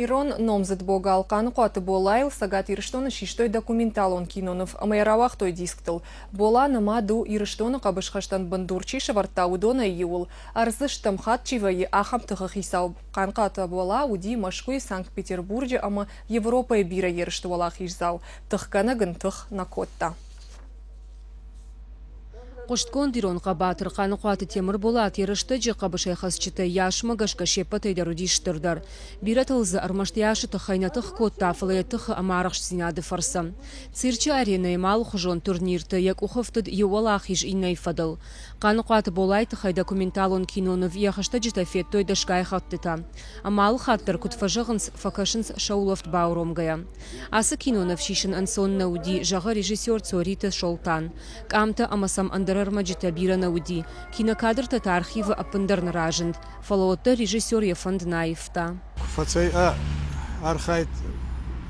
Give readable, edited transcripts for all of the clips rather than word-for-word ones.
Ирон номзет бога алқаны қуаты болайл сагат ирыштоны шиштой документалон кинонов амайравақ той дисктыл. Бола намаду ирыштоны қабышқаштан бандурчи шавартаудона еуыл. Арзы штамхат чивайы ахам тұғы хисау қанқата бола уди Машкуй Санкт-Петербурге ама Европа бира ерышты бола хижзау. Тұхканы гын тұх накотта. Қошткон дирон қабатыр қаны қуаты темір болат ерішті же қабышай қасчыты яшмы гашка шеппа тайдару дейштірдір. Бират ылзы армашты яшы тұхайнатық код тафылы тұх амарықш синады фарсы. Цирчі арена емал құжон турнирті як ұхыфтыд еуал ахиш инай фадыл. Қаны қуаты болай тұхай документалон кинонов яхашта житафет той дашкай хаттыта. Амал хаттыр күтфажығынс факашынс шаулофт бауромгая. Асы кинонов шишін ансон науди жағы режиссер Цорита Шолтан. Камта амасам Армаджита бира науди. Кинокадрта та архива апындар наражынд. Фалоотта режиссер Ефанд Наевта. Фацай архайт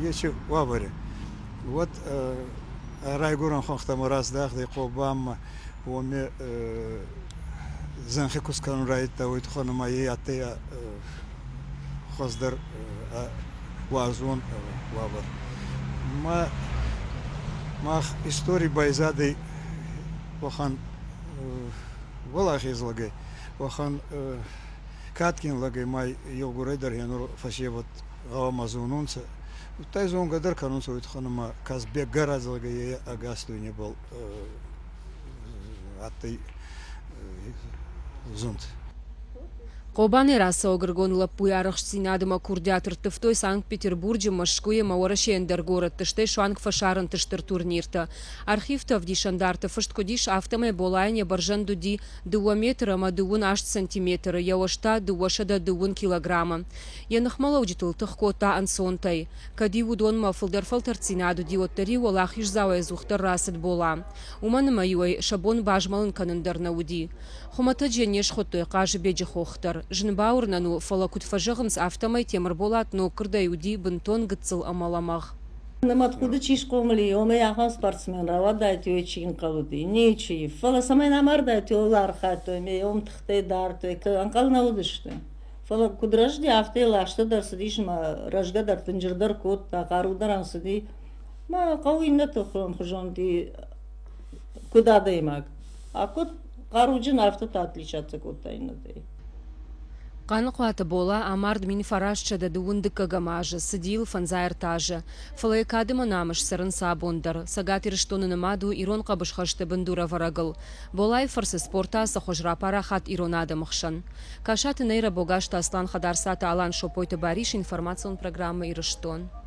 ечи вабари. Вот райгуран хохтам раздах де қобам оме занхи кускан райта уйт ханама ятея хоздар вазун вабар. Мах истории байзады Вахан Валах излагай, Вахан Каткин лагай май йогурайдар янур фашеват гавамазунунца. Тайзон гадар канунца уйтханама казбек гаразлагай агасту не был аттай зунт. Қобаны расы огыргон лаппуй арықш синадыма курдятыр тыфтой Санкт-Петербурге Машкуе мауарашендер город тыштай шуанг фашарын тыштыр турнирты. Архивта в дишандарты фышт кодиш автомай болайне баржан дуди 2 метра ма 2 сантиметра, яошта 2 килограмма. Янахмала удитыл тыхкота ансонтай. Кади удон ма фылдар фалтар цинаду диоттари олахиш завай зухтар расыд бола. Уманы майуай шабон бажмалын канындар науди. Хумата дженеш хотой қажы беджи хохтар. Жынбауыр нану фала күтфажығынс автомай темір болат, но кырдай уди бынтон гыцыл амаламақ. Намат худы чиш комли, оме яхан спортсмен рава дайты өйчігін қалуды. Не өйчігі? Фала самай намар дайты олар хаты, ме ом тұхтай дарты, анқал наудышты. Фала кудражды автай лашты дарсы дейшіма, ражга дар тынжырдар код, тақарудар ансыды. Ма қауинна тұхрон хұжон дей куда даймак. А код қаруджын автота отличаться код тайна дей. Қаны қуаты бола Амар Дмини Фарашчада дуындыққа гамажы, сыдил фанзайр тажы. Фалайкады манамыш сырын сабондар. Сагат ирыштоны намаду ирон қабышқашты бындура варагыл. Болай фарсы спорта сахожра парахат иронады мықшын. Кашаты нейра богашта Аслан Хадарсата Алан Шопойты Бариш информацион программы ирыштон.